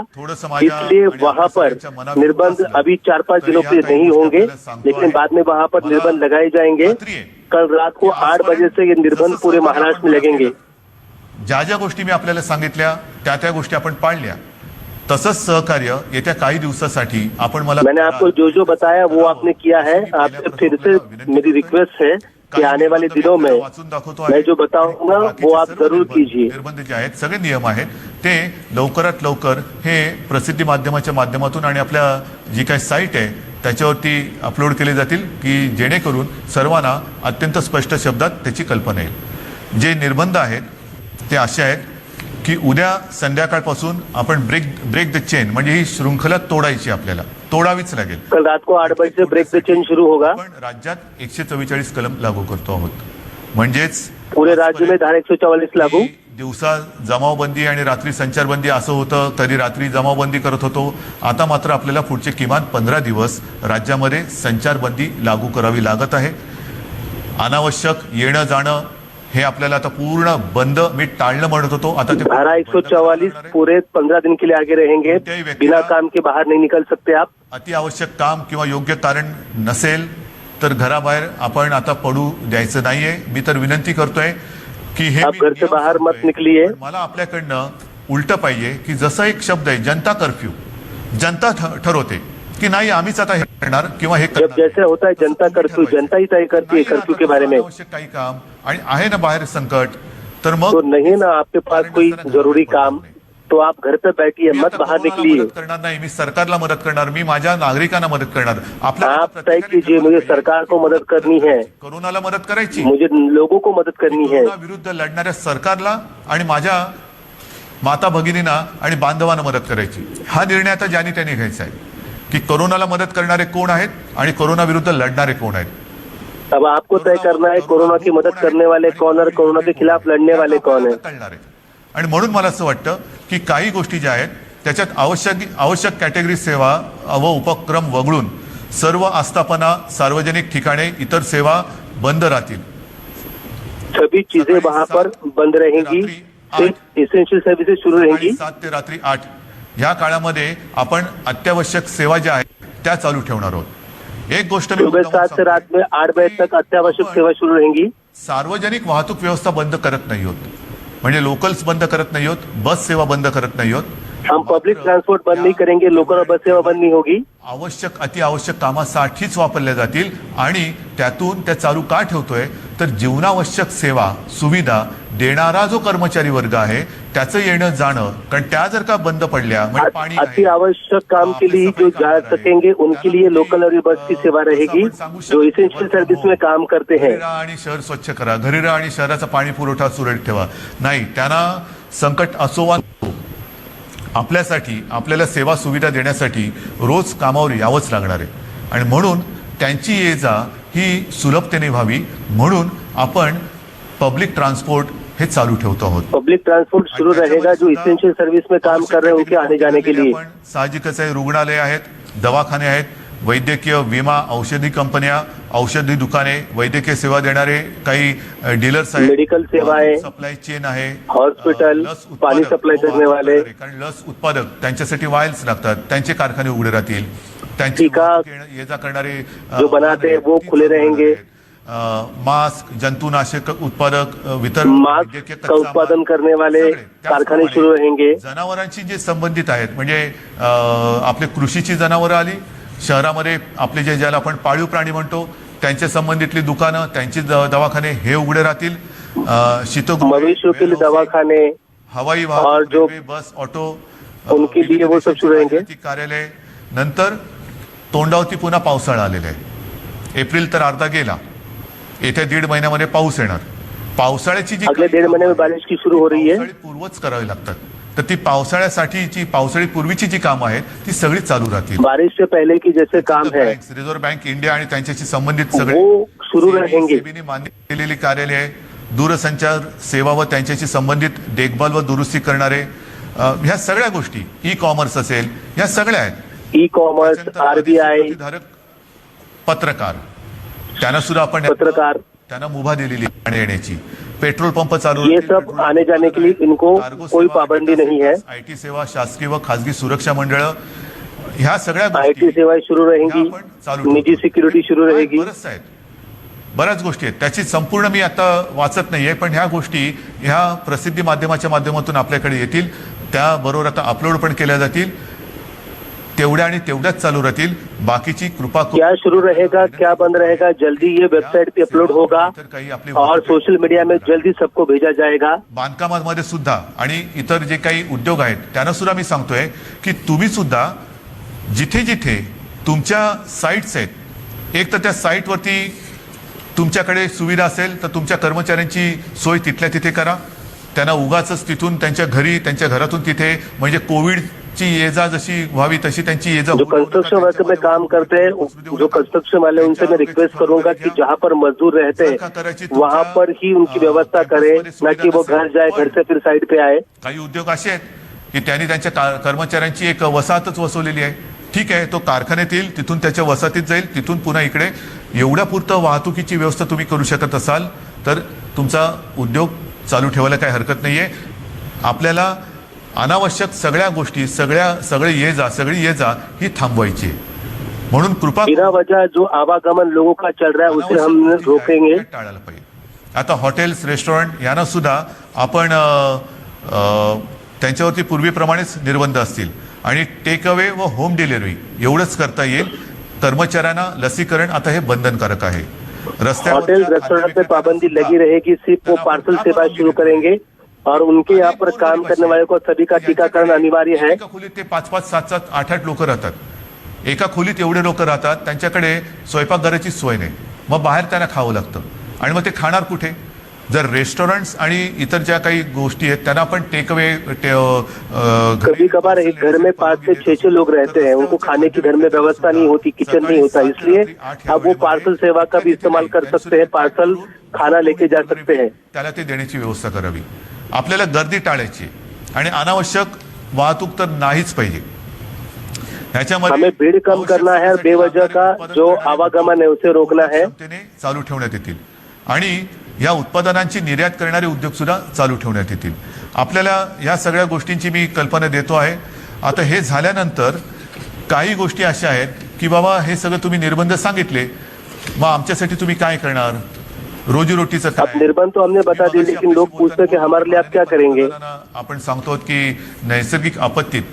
इसलिए वहां पर निर्बंध अभी 4-5 दिनों के लिए नहीं होंगे, लेकिन बाद में वहां पर निर्बंध लगाए जाएंगे। कल रात को 8 बजे से ये निर्बंध पूरे महाराष्ट्र में लगेंगे। ज्या ज्या गोष्टी मी आपल्याला सांगितल्या त्या गोष्टी आपण पाळल्या. तसंच सहकार्य येत्या काही दिवसासाठी आपण मला मैंने आपको जो जो बताया वो आपने किया है। आपसे फिर से मेरी रिक्वेस्ट है कि आने वाले दिनों में वाचून दाखवतो आहे. मैं जो बताऊंगा वो आप जरूर कीजिए। निर्बंध जे आहेत, सगळे नियम आहेत, ते लवकरात लवकर हे प्रसिद्धी माध्यमाच्या माध्यमातून आणि आपल्या जी काही साईट आहे त्याच्यावरती अपलोड केले जातील की जेणेकरून सर्वांना अत्यंत स्पष्ट शब्दात त्याची कल्पना येईल. जे निर्बंध आहेत ते असे आहेत की उद्या संध्याकाळपासून आपण ब्रेक द चेन, म्हणजे ही शृंखला तोडायची, आपल्याला तोडावीच लागेल. कल रात को 8 बजे से ब्रेक द चेन शुरू होगा। आपण राज्यात 144 कलम लागू करतो आहोत. म्हणजेच पूरे राज्य में धारा 144 लागू। दिवसा जमावबंदी आणि रात्री संचारबंदी असं होतं, कधी रात्री जमावबंदी करत होतो. आता मात्र आपल्याला पुढचे किमान 15 दिवस राज्यामध्ये संचारबंदी लागू करावी लागत आहे. अनावश्यक येणं जाणं हे आपल्याला आता पूर्ण बंद, मी टाळणं म्हणत होतो, आता ते धारा 144 पूरे 15 दिन के लिए आगे रहेंगे। बिना काम के बाहर नहीं निकल सकते आप। अति आवश्यक काम किंवा योग्य कारण नसेल तर घराबाहेर आपण आता पडू द्यायचं नाहीये. मी तर विनंती करतोय की हे आप घर से बाहर मत निकलिए। मला आपल्याकडनं उलट पाहिजे की जसं एक शब्द आहे जनता कर्फ्यू, जनता ठरवते की नाही आम्हीच आता हे करणार किंवा हे जब करणार. जैसे होता है जनता कर्फ्यू, जनता ही तय करती है कर्फ्यू के बारे में. आवश्यक काही काम आणि आहे ना बाहेर संकट, तर मग तो नहीं ना आपके पास कोई जरूरी काम, तो आप घर पे बैठिए, मी मत आता बाहर कोरोनाला निकलिए. मदत करणार नाही, मी सरकारला मदत करणार, मी माझ्या नागरिकांना मदत करणार. आप तय कीजिए, मुझे सरकार को मदत करनी है, कोरोनाला मदत करायची, मुझे लोगों को मदत करनी है. कोरोना विरुद्ध लढणाऱ्या सरकारला आणि माझ्या माता भगिनींना आणि बांधवांना मदत करायची. हा निर्णय आता ज्यांनी त्यांनी घ्यायचा आहे की कोरोनाला मदत करणारे कोण आहेत आणि कोरोना विरुद्ध लढणारे कोण आहेत. अब आपको तय करना है कोरोना की मदद करने वाले कौन और कोरोना के खिलाफ लड़ने वाले कौन है. कळणार आहे. आणि म्हणून मला असं वाटतं की काही गोष्टी ज्या आहेत त्याच्यात आवश्यक कॅटेगरी सेवा व उपक्रम वगळून सर्व आस्थापना, सार्वजनिक ठिकाणे, इतर सेवा बंद राहतील. सभी चीजें वहाँ पर बंद रहेंगी, सिर्फ एसेंशियल सर्विसेज शुरू रहेंगी. 7 ते रात्री 8 या काळामध्ये आपण अत्यावश्यक सेवा ज्या आहेत त्या चालू ठेवणार आहोत. एक गोष्ट मी सुबह 7 से रात में 8 बजे तक अत्यावश्यक सेवा शुरू रहेंगी. सार्वजनिक वाहतूक व्यवस्था बंद करत नाही होत, म्हणजे लोकल्स बंद करत नाही होत, बस सेवा बंद करत नाही होत. हम पब्लिक ट्रांसपोर्ट बंद नहीं करेंगे, लोकल और बस सेवा बंद नहीं होगी. आवश्यक अति आवश्यक कामासाठीच वापरल्या जातील आणि त्यातून त्या चालू का ठेवतोय तर जीवनावश्यक सेवा सुविधा देणारा जो कर्मचारी वर्ग आहे त्याचं येणं जाणं, कारण त्या जर का बंद पडल्या म्हणजे पाणी अति आवश्यक काम के लिए जो जा सकेंगे उनके लिए लोकल और बस की सेवा रहेगी. जो इसेंशियल सर्विस में काम करते हैं, घरी राहा आणि शहर स्वच्छ करा, घरी राहा आणि शहराचा पाणी पुरवठा सुरळीत ठेवा, नाही त्यांना संकट असो वा नको, आपल्यासाठी आपल्याला सेवा सुविधा देण्यासाठी रोज कामावर यावंच लागणार आहे. आणि म्हणून त्यांची ये जा ही सुलभतेने व्हावी म्हणून आपण पब्लिक ट्रान्सपोर्ट हे चालू ठेवतो आहोत. पब्लिक ट्रांसपोर्ट शुरू रहेगा. जो इसेंशियल सर्विस में काम कर रहे हैं उनके आने जाने के लिए. साहजिकच आहे, रुग्णालय आहेत, दवाखाने आहेत, वैद्यकीय विमा, औषधी कंपन्या, औषधी दुकाने, वैद्यकीय सेवा देणारे काही डीलर्स आहेत, मेडिकल सेवाएं, सप्लाय चेन आहे, हॉस्पिटल, लस उत्पादक, पानी सप्लाई करने वाले, कारण लस उत्पादक त्यांच्यासाठी वायल्स लागतात, त्यांचे कारखाने उघडे राहतील. त्यांची टीका ये जा करणारे जो बनाते हैं वो खुले रहेंगे. मास्क, जंतुनाशक उत्पादक, वितरण, मास्क का उत्पादन करने वाले कारखाने शुरू रहेंगे. जनावरांशी जे संबंधित आहेत म्हणजे आपले कृषीची जनावरं आली, शहरामध्ये आपले जे ज्याला आपण पाळीव प्राणी म्हणतो त्यांच्या संबंधितली दुकानं, त्यांची दवाखाने हे उघडे राहतील. मवेशियों के लिए दवाखाने, हवाई और वाहतूक, जो रेल्वे, बस, ऑटो, उनके लिए वो सब शुरू रहेंगे. कार्यालय. नंतर तोंडावरती पुन्हा पावसाळा आलेला आहे. एप्रिल तर अर्धा गेला, येत्या 1.5 महिन्यामध्ये पाऊस येणार. पावसाळ्याची जी अगले 1.5 महीने में बारिश की शुरू हो रही है. पावसाळी पूर्वच करावी लागतात, तर ती पावसाळ्यासाठीची पावसाळी पूर्वीची जी कामं आहेत ती सगळी चालू राहतील. बारिश से पहले की जैसे काम है रिझर्व्ह बँक इंडिया आणि त्यांच्याशी संबंधित सगळे वो शुरू रहेंगे. सेबीने मान्य केलेली कार्यालय, दूरसंचार सेवा व त्यांच्याशी संबंधित देखभाल व दुरुस्ती करणारे, ह्या सगळ्या गोष्टी, ई कॉमर्स असेल, ह्या सगळ्या आहेत. ई कॉमर्स, आरबीआई, पत्रकार, त्यांना सुद्धा आपण पत्रकार, त्यांना मुभा दिलेली आहे येण्याची. पेट्रोल पंप चालू, ये सब आने जाने के लिए इनको कोई पाबंदी नहीं है. आयटी सेवा, शासकीय व खासगी सुरक्षा मंडळ, ह्या सगळ्या आईटी सेवाएं शुरू रहेंगी, निजी सिक्युरिटी शुरू रहेगी. बरंच आहेत, बऱ्याच गोष्टी आहेत. त्याची संपूर्ण मी आता वाचत नाहीये, पण ह्या गोष्टी ह्या प्रसिद्धी माध्यमाच्या माध्यमातून आपल्याकडे येतील, त्याबरोबर आता अपलोड पण केल्या जातील. तेवढ्या आणि तेवढ्याच चालू राहतील. बाकीची कृपा क्या शुरू रहेगा, क्या बंद रहेगा, जल्दी ये वेबसाइट पे अपलोड होगा और सोशल मीडिया में जल्दी सबको भेजा जाएगा. बांधकामामध्ये सुद्धा आणि इतर जे काही उद्योग आहेत त्यांना सुद्धा मी सांगतोय की तुम्ही सुद्धा जिथे जिथे तुमच्या साईट्स आहेत, एक तर त्या साईटवरती तुमच्याकडे सुविधा असेल तर तुमच्या कर्मचाऱ्यांची सोय तिथल्या तिथे करा. त्यांना उगाच तिथून त्यांच्या घरी, त्यांच्या घरातून तिथे, म्हणजे कोविडची ये जा जशी व्हावी तशी त्यांची ये जा. जो कंस्ट्रक्शन वर्क में काम करते हैं, जो कंस्ट्रक्शन वाले, उनसे मैं रिक्वेस्ट करूंगा कि जहाँ पर मजदूर रहते हैं वहाँ पर ही उनकी व्यवस्था करें, न कि वो घर जाए, घर से फिर साइड पे आए. काही उद्योग असे आहेत की त्यांनी त्यांच्या कर्मचाऱ्यांची एक वसाहतच वसवलेली आहे. ठीक आहे, तो कारखान्यात येईल, तिथून त्याच्या वसाहतीत जाईल, तिथून पुन्हा इकडे. एवढ्या पुरतं वाहतुकीची व्यवस्था तुम्ही करू शकत असाल तर तुमचा उद्योग चालू ठेवायला काही हरकत नाहीये. आपल्याला अनावश्यक सगळ्या गोष्टी, सगळी ये जा ही थांबवायची आहे. म्हणून कृपा बिना वजह जो आवागमन लोगों का चल रहा है उसे हम रोकेंगे. टाळायला पाहिजे. आता हॉटेल्स, रेस्टॉरंट यांना सुद्धा आपण त्यांच्यावरती पूर्वीप्रमाणेच निर्बंध असतील. आणि टेक अवे व होम डिलिव्हरी एवढंच करता येईल. कर्मचाऱ्यांना लसीकरण आता हे बंधनकारक आहे. होटल रेस्टोरेंट पे पाबंदी लगी रहेगी, सिर्फ वो पार्सल सेवा शुरू करेंगे और उनके यहाँ पर काम करने वाले को सभी का टीकाकरण अनिवार्य है. एका खोलीत ते 5-5, 7-7, 8-8 लोक राहतात. एका खोलीत एवढे लोक राहतात, त्यांच्याकडे स्वयंपाकघराची सोय नाही. मग बाहेर त्यांना खावं लागतं आणि मग ते खाणार कुठे? जर रेस्टॉरंट्स आणि इतर ज्या काही गोष्टी आहेत त्यांना आपण टेक अवे कभी कभार एक घर में 5 से 6 लोग रहते हैं, उनको खाने की घर में व्यवस्था नहीं होती, किचन नहीं होता, इसलिए अब वो पार्सल सेवा का भी इस्तेमाल कर सकते हैं, पार्सल खाना लेके जा सकते हैं. त्याला ते देण्याची व्यवस्था करावी. आपल्याला गर्दी टाळायची आणि अनावश्यक वाहतूक तर नाहीच पाहिजे. हमें भीड़ कम करना है, बेवजह का जो आवागमन है उसे रोकना है. चालू ठेवण्यात येतील आणि या उत्पादनांची निर्यात करणारे उद्योग सुद्धा चालू ठेवण्यात येतील. आपल्याला या सगळ्या गोष्टींची मी कल्पना देतो आहे. आता हे झाल्यानंतर काही गोष्टी अशा आहेत की बाबा हे सगळं तुम्ही निर्बंध सांगितले, मग आमच्यासाठी तुम्ही काय करणार? रोजीरोटीचं काय? निर्बंध तो हमने बता दिए, लेकिन लोग पूछते हैं कि हमारे लिए आप क्या करेंगे. आपण सांगतो की नैसर्गिक आपत्तीत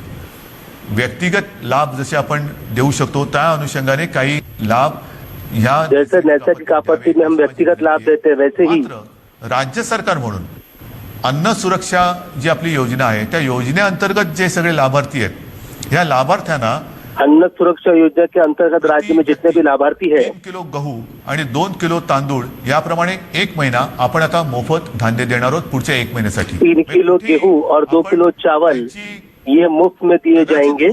व्यक्तिगत लाभ जसे आपण देऊ शकतो त्या अनुषंगाने काही लाभ ह्या जैसे नैसर्गिक आपत्ती में हम व्यक्तिगत लाभ देते हैं, वैसे ही राज्य सरकार म्हणून अन्न सुरक्षा जी आपली योजना आहे त्या योजनेअंतर्गत जे सगळे लाभार्थी आहेत ह्या लाभार्थ्यांना अन्न सुरक्षा योजना के अंतर्गत राज्य में जितने भी लाभार्थी है 3 किलो गहू आणि 2 किलो तांदूळ याप्रमाणे 1 महिना आपण आता मोफत धान्य देणार आहोत पुढच्या 1 महिन्यासाठी. 3 किलो गेहूं और 2 किलो चावल ये मुफ्त में दिए जाएंगे.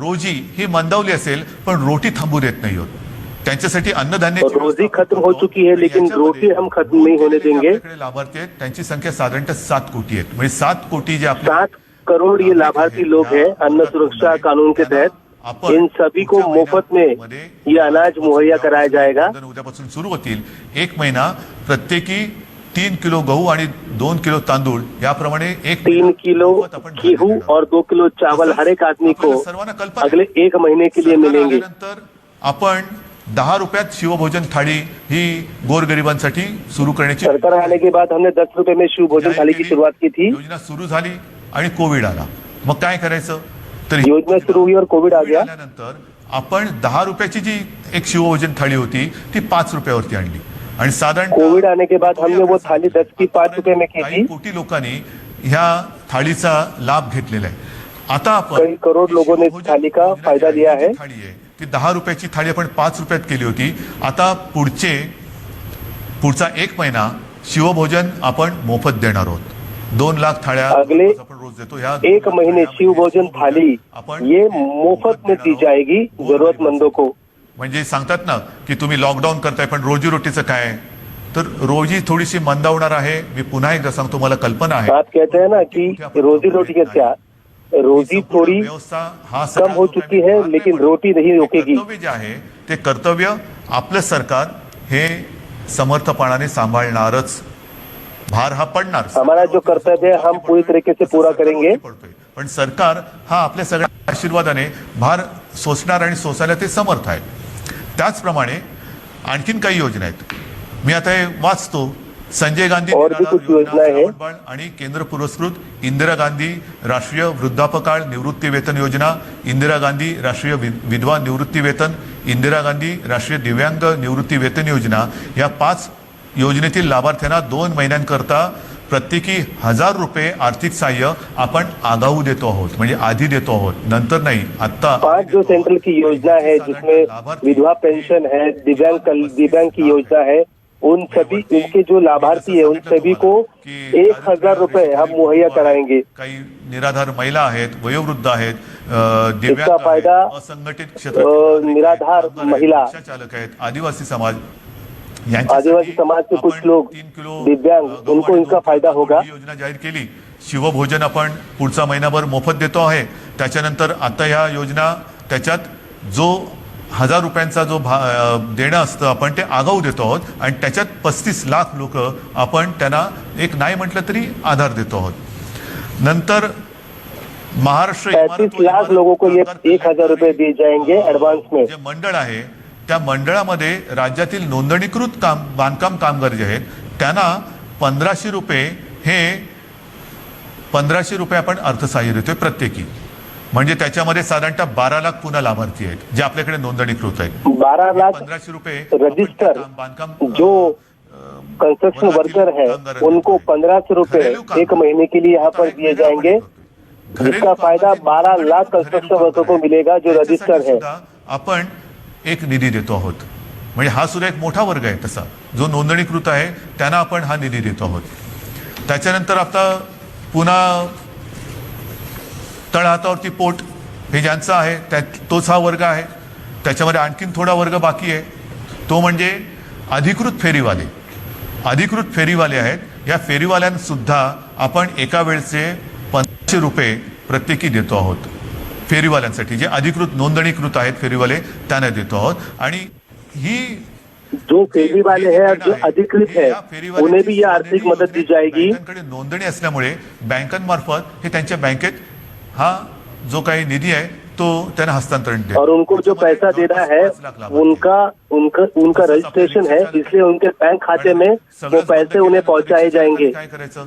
रोजी ही मंदावली असेल पण रोटी थांबू देत नाही होत. त्यांच्यासाठी अन्नधान्य रोजी खत्म हो चुकी है, लेकिन रोटी हम खत्म नहीं होने देंगे. लाभार्थी आहेत त्यांची संख्या साधारणतः 7 कोटी आहेत. म्हणजे 7 कोटी जे आपले 7 करोड़ ये लाभार्थी लोग हैं अन्न सुरक्षा कानून के तहत. इन सभी को मुफ्त में ये अनाज मुहैया कराया जाएगा. उद्यापासून सुरू होतील. 1 महिना प्रत्येकी 3 किलो गहू आणि 2 किलो तांदूळ याप्रमाणे 3 किलो गेहूं और 2 किलो चावल हर एक आदमी को अगले 1 महीने के लिए मिलेंगे. आपण 10 रुपयात शिवभोजन थाळी ही गोरगरिबांसाठी सुरू करण्याची सरकार आने के बाद हमने 10 रुपए में शिवभोजन थाली की शुरुआत की थी. योजना सुरू झाली आणि कोविड आला. मग काय करायचं? तर योजना सुरू हुई और कोविड आ गया. त्यानंतर आपण 10 रुपयाची जी एक शिवभोजन थाळी होती ती 5 रुपयावरती आणली आणि साधारण कोविड आने के बाद हमने वो थाली 10 की 5 रुपए में की थी. कोटी लोकांनी ह्या थाळीचा लाभ घेतलेला आहे. आता आपण कई करोड़ लोगों ने इस थाली का फायदा लिया है. थाळी आहे ती 10 रुपयाची थाळी आपण 5 रुपयात केली होती. आता पुढचा 1 महिना शिवभोजन आपण मोफत देणार आहोत. 2 लाख थाळ्या अगले आपण रोज देतो. ह्या 1 महीने शिवभोजन थाली ये मुफ्त में दी जाएगी जरूरतमंदों को. म्हणजे सांगतात ना की तुम्ही लॉकडाऊन करताय पण रोजीरोटीचं काय? तर रोजी थोडीशी मंदावणार आहे. मी पुन्हा एकदा सांगतो मला कल्पना आहे. आप कहते हैं ना कि रोजी रोटी का क्या, रोजी थोड़ी कम हो चुकी है लेकिन रोटी नहीं रुकेगी. कर्तव्य जे आहे ते कर्तव्य आपलं सरकार हे समर्थपणाने सांभाळणारच. भार हा पडणार. हमारा जो कर्तव्य है हम पूरी तरीके से पूरा करेंगे. पण सरकार हा आपल्या सगळ्या आशीर्वादाने भार सोसणार आणि सोसायला ते समर्थ आहे. त्याचप्रमाणे आणखीन काही योजना आहेत. मी आता हे वाचतो. संजय गांधी और भी कुछ योजनाएं हैं आणि केंद्र पुरस्कृत इंदिरा गांधी राष्ट्रीय वृद्धापकाळ निवृत्ती वेतन योजना, इंदिरा गांधी राष्ट्रीय विधवा निवृत्ती वेतन, इंदिरा गांधी राष्ट्रीय दिव्यांग निवृत्ती वेतन योजना या 5 योजनेतील लाभार्थ्यांना 2 महिन्यांकरता प्रत्येकी 1000 रुपये आर्थिक सहाय्य आपण आगाऊ देतो आहोत. म्हणजे आधी देतो आहोत, नंतर नाही. आता 5 जो सेंट्रल की योजना है जिसमें विधवा पेंशन है, दिव्यांग की योजना है, उन सभी उनके जो लाभार्थी है उन सभी को 1000 रुपए हम मुहैया कराएंगे. काही निराधार महिला आहेत, वयोवृद्ध आहेत, इसका फायदा असंघटित क्षेत्र निराधार महिला, चालक आहेत, आदिवासी समाज आदिवासी समाज के कुछ लोग दिव्यांग उनको इनका फायदा होगा. योजना जाहीर केली. शिवभोजन आपण पुढचा महिनाभर मोफत देतो आहे. त्याच्यानंतर आता ह्या योजना त्याच्यात जो 1000 रुपयांचा जो देणं असतं आपण ते आगाऊ देतो आहोत आणि त्याच्यात 35 लाख लोक आपण त्यांना एक नाही म्हटलं तरी आधार देतो आहोत. नंतर महाराष्ट्र 35 लाख लोगों को ये 1000 रुपए दिए जाएंगे एडवांस में. जे मंडळ आहे त्या मंडळामध्ये राज्यातील नोंदणीकृत बांधकाम कामगार जे आहेत त्यांना 1500 रुपये हे 1500 रुपये आपण अर्थसहाय्य देतोय प्रत्येकी. म्हणजे त्याच्यामध्ये साधारणतः 12 लाख पुन्हा लाभार्थी आहेत जे आपल्याकडे नोंदणीकृत आहेत. 12 लाख 1500 रुपये रजिस्टर बांधकाम जो कंस्ट्रक्शन वर्कर है उनको 1500 रुपए एक महीने के लिए यहाँ पर दिए जाएंगे, जिसका फायदा 12 लाख कंस्ट्रक्शन वर्कर को मिलेगा जो रजिस्टर है. आपण एक निधी देतो आहोत. म्हणजे हा सुद्धा एक मोठा वर्ग आहे तसा जो नोंदणीकृत आहे त्यांना आपण हा निधी देतो आहोत. त्याच्यानंतर आता पुन्हा तळहातावरती पोट हे ज्यांचं आहे तोच हा वर्ग आहे. त्याच्यामध्ये आणखीन थोडा वर्ग बाकी आहे, तो म्हणजे अधिकृत फेरीवाले. अधिकृत फेरीवाले आहेत. या फेरीवाल्यांसुद्धा आपण एका वेळचे 500 रुपये प्रत्येकी देतो आहोत. फेरीवाल्यांसाठी जे अधिकृत नोंदणीकृत आहेत फेरीवाले त्यांना देतो आहोत. आणि ही जो फेरी वाले हैं और जो अधिकृत है उन्हें भी यह आर्थिक मदद दी जाएगी. बँकांकडे नोंदणी असल्यामुळे बँकांमार्फत हे त्यांच्या बँकेत हा जो काही निधी आहे तो त्यांना हस्तांतरण दे. और उनको जो पैसा देना है उनका रजिस्ट्रेशन है, इसलिए उनके बैंक खाते में वो पैसे उन्हें पहुंचाए जाएंगे. काय करायचं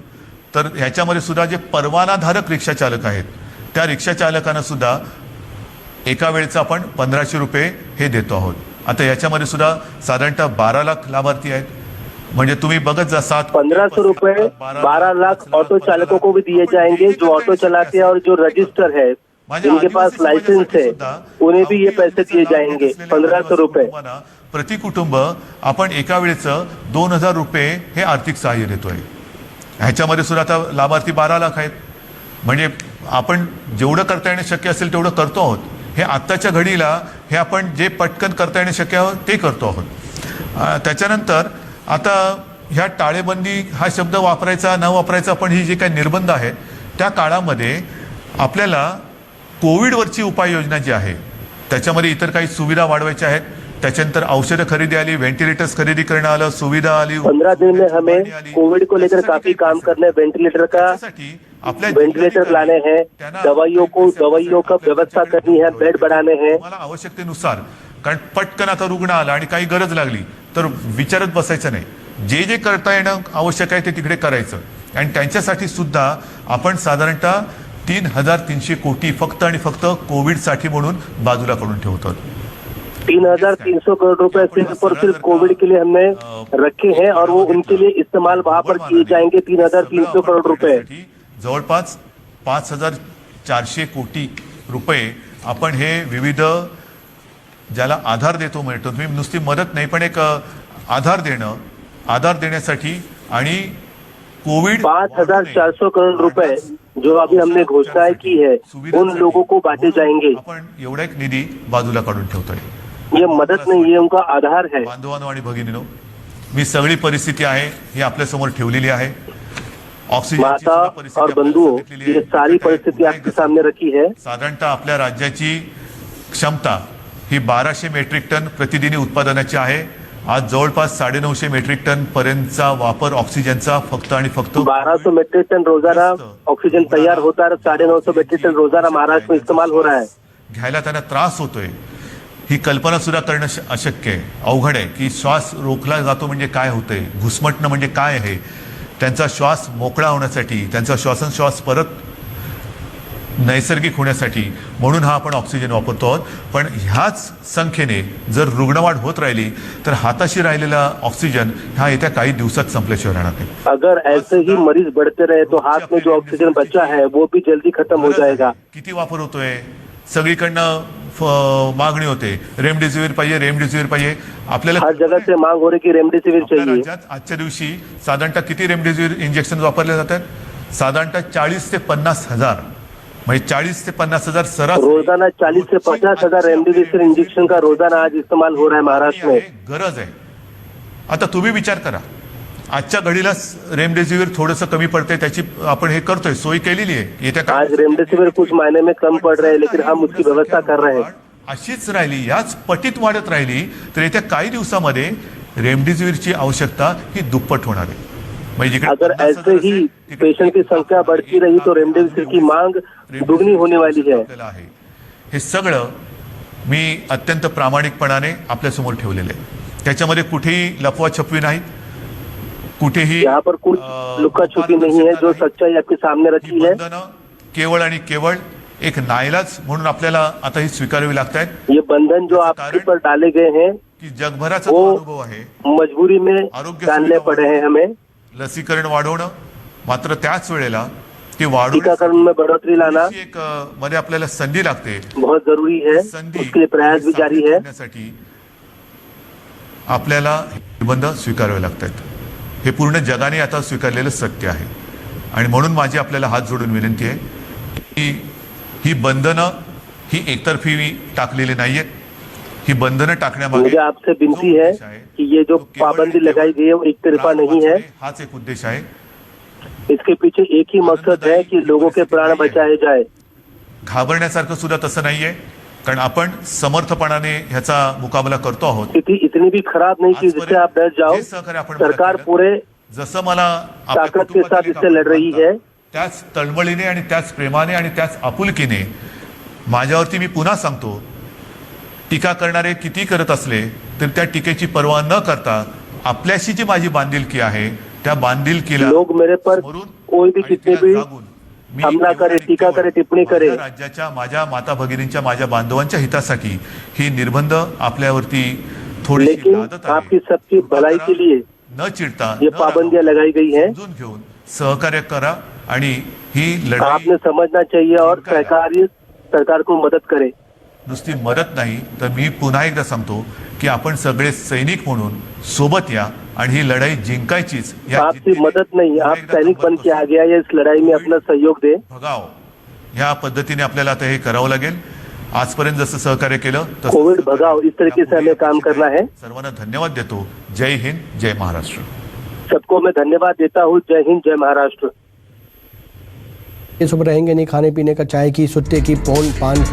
तर ह्याच्यामध्ये सुद्धा जे परवानाधारक रिक्षा चालक आहेत त्या रिक्षा चालकांना सुद्धा एका वेळेचं आपण 1500 रुपये हे देतो आहोत. आता याच्यामध्ये सुद्धा साधारणतः 12 लाख लाभार्थी आहेत. म्हणजे तुम्ही बघत जा 1500 रुपए 12 लाख ऑटो चालकों को भी दिए जाएंगे जो ऑटो चलाते हैं और जो रजिस्टर है जिनके पास लाइसेंस है उन्हें भी ये पैसे दिए जाएंगे 1500 रुपए. प्रति कुटुंब आपण एका वेळेचं 2000 रुपये हे आर्थिक सहाय्य देतोय. ह्याच्यामध्ये सुद्धा आता लाभार्थी 12 लाख आहेत. म्हणजे आपण जेवढं करता येणं शक्य असेल तेवढं करतो आहोत. हे आत्ताच्या घडीला हे आपण जे पटकन करता येणं शक्य आहे ते करतो आहोत. त्याच्यानंतर आता ह्या टाळेबंदी हा शब्द वापरायचा न वापरायचा पण ही जी काही निर्बंध आहेत त्या काळामध्ये आपल्याला कोविडवरची उपाययोजना जी आहे त्याच्यामध्ये इतर काही सुविधा वाढवायच्या आहेत. त्याच्यानंतर औषधं खरेदी आली, व्हेंटिलेटर्स खरेदी करणं आलं, सुविधा आली. 15 दिन में हमें कोविड को लेकर काफी काम करने, वेंटिलेटर लाने हैं, दवाइयों का व्यवस्था करनी है, बेड बढ़ाने हैं. मला आवश्यकतेनुसार कारण पटकन आता रुग्ण आला आणि काही गरज लागली तर विचारत बसायचं नाही. जे जे करता येणं आवश्यक आहे ते तिकडे करायचं. आणि त्यांच्यासाठी सुद्धा आपण साधारणतः 3300 कोटी फक्त आणि फक्त कोविडसाठी म्हणून बाजूला करून ठेवतो. 3300 करोड़ रुपए सिर्फ और सिर्फ कोविड के लिए हमने रखे हैं और वो उनके लिए इस्तेमाल वहां पर किए जाएंगे. 3300 करोड़ रुपए जवळपास 5400 कोटी रुपये आपण हे विविध ज्याला आधार देतो मिळतो. तुम्ही नुसती मदत नाही पण एक आधार देण्यासाठी आणि कोविड 5400 करोड़ रुपए जो अभी हमने घोषणा की है उन लोगों को बांटे जाएंगे. आपण एवढा एक निधी बाजूला काढून ठेवतोय. ये मदद नहीं, ये उनका आधार है. बांधवांनो आणि भगिनीनो, मी सगळी परिस्थिती आहे ही आपल्या समोर ठेवलेली आहे. माता और बंधुओं, ये सारी परिस्थिति आपके सामने रखी है. साधारणतः आपल्या राज्याची क्षमता ही 1200 मेट्रिक टन प्रतिदिनी उत्पादनाची आहे. आज जवळपास 950 मेट्रिक टन पर्यंतचा वापर ऑक्सिजनचा फक्त आणि फक्त 1200 मेट्रिक टन रोजाना ऑक्सीजन तैयार होता है. 950 मेट्रिक टन रोजाना महाराष्ट्र में इस्तेमाल हो रहा है. घ्यायला त्यांना त्रास होतोय. ही कल्पना सुद्धा करणं अशक्य आहे, अवघड आहे की श्वास रोखला जातो म्हणजे काय होतंय, घुसमटणं म्हणजे काय आहे. त्यांचा श्वास मोकळा होण्यासाठी, त्यांचा श्वासोच्छ्वास परत नैसर्गिक होण्यासाठी म्हणून हा आपण ऑक्सिजन वापरतो आहोत. पण ह्याच संख्येने जर रुग्णवाढ होत राहिली तर हाताशी राहिलेला ऑक्सिजन हा येत्या काही दिवसात संपल्याशिवाय राहणार नाही. अगर ऐसे ही मरीज बढ़ते रहे तो हाथ में जो ऑक्सीजन बचा है वो भी जल्दी खत्म हो जाएगा. किती वापर होतोय, सगळीकडनं मागणी होते, रेमडेसिवीर पाहिजे. आपल्याला हर जगह से मांग हो रही की रेमडेसिवीर चाहिए. राज्यात आजच्या दिवशी साधारणतः किती रेमडेसिवीर इंजेक्शन वापरले जातात? साधारणतः 40 ते 50 हजार, म्हणजे 40 ते 50 हजार सरासरी रोजाना 40 से 50 हजार रेमडेसिवीर इंजेक्शन का रोजाना आज इस्तेमाल हो रहा है महाराष्ट्र में. गरज आहे. आता तुम्ही विचार करा, आजच्या घडीला रेमडेसिवीर थोडंसं कमी पडतंय, त्याची आपण हे करतोय, सोय केलेली आहे. येत्या आज रेमडेसिवीर कुछ महीने में कम पड़ रहे हैं लेकिन हम उसकी व्यवस्था कर रहे हैं. अशीच राहिली, याच पटीत वाढत राहिली तर येत्या काही दिवसामध्ये रेमडेसिवीरची आवश्यकता ही दुप्पट होणार आहे. अगर ऐसे ही पेशेंट की संख्या बढ़ती रही तो रेमडेसिवीर की मांग दुगनी होने वाली है. हे सगळं मी अत्यंत प्रामाणिकपणाने आपल्या समोर ठेवलेलं आहे. त्याच्यामध्ये कुठेही लपवाछपवी नाही, कुठेही यहाँ पर कुछ लुका छुपी नहीं है. जो सच्चाई आपके सामने रखी है केवळ आणि केवळ एक नाईलाज म्हणून आपल्याला आता ही स्वीकारावी लागतायत ये बंधन जो आपके ऊपर डाले गए हैं की जगभराचा जो वो अनुभव आहे मजबूरी में आरोग्य डालने सुविधा पड़े हैं हमें। लसीकरण वाढवणं, मात्र त्याच वेळेला ते टीकाकरण में बढ़ोतरी लाना एक मध्ये आपल्याला संधी लागते. बहुत जरूरी है, संधी उसके लिए प्रयास भी जारी है। करण्यासाठी आपल्याला निर्बंध स्वीकारावे लागतात. हे पूर्ण जगाने आता स्वीकारलेलं सत्य आहे आणि म्हणून माझी आपल्याला हात जोडून विनंती आहे की ही बंधनं ही एकतर्फी टाकलेली नाहीयेत. ही बंधनं टाकण्यामागे मुझे आपसे विनती है कि ये जो पाबंदी लगाई गई है वो एक तरफा नहीं है। हाच एक उद्देश आहे. इसके पीछे एक ही मकसद है कि लोगों के प्राण बचाए जाए। घाबरण्यासारखं सुद्धा तसं नाहीये, कारण आपण समर्थपणाने ह्याचा मुकाबला करतो आहोत. स्थिति इतनी भी खराब नहीं कि जिससे आप डर जाओ। जे सहकार्य आपण मला सरकार केलं, पूरे जसं मला आपल्या ताकद के साथ कुटुंबातील इससे लड़ रही है। त्याच तळमळीने आणि त्याच प्रेमाने आणि त्याच आपुलकीने माझ्यावरती मी पुन्हा सांगतो, टीका करणारे किती करत असले तर त्या टीकेची पर्वा न करता आपल्याशी जी माझी बांधिलकी आहे त्या बांधिलकीला लोग मेरे पर समोरून कोई भी आणि कितने तिला भी जागून मी हमला करे, केवळ टीका करे, टिप्पणी करे, माझ्या राज्याच्या, माझ्या माता भगिनींच्या, माझ्या बांधवांच्या हितासाठी ही निर्बंध आपल्यावरती थोडीशी लेकिन लादत आहे. आपकी सबकी भलाई के लिए न चिडता ये पाबंदियां लगाई गई हैं। समजून घेऊन सहकार्य करा आणि ही लढाई आपने समझना चाहिए और सरकार को मदद करे। नुसती मदत नाही तर मी पुन्हा एकदा सांगतो की आपण सगळे सैनिक म्हणून सोबत या आणि ही लढाई जिंकायचीच. आपकी मदद नहीं, आप सैनिक बन के आगे आइए, इस लड़ाई में अपना सहयोग दे। भगाव ह्या पद्धतीने आपल्याला आता हे करावं लागेल. आजपर्यंत जसं सहकार्य केलं तसं कोविड भगाव, इस तरीके से हमें काम करना है। सर्वांना धन्यवाद देतो. जय हिंद, जय महाराष्ट्र. सबको मैं धन्यवाद देता हूँ। जय हिंद, जय महाराष्ट्र. ये सब रहेंगे नहीं, खाने पीने का, चाय की, सुट्टे की, पौन पान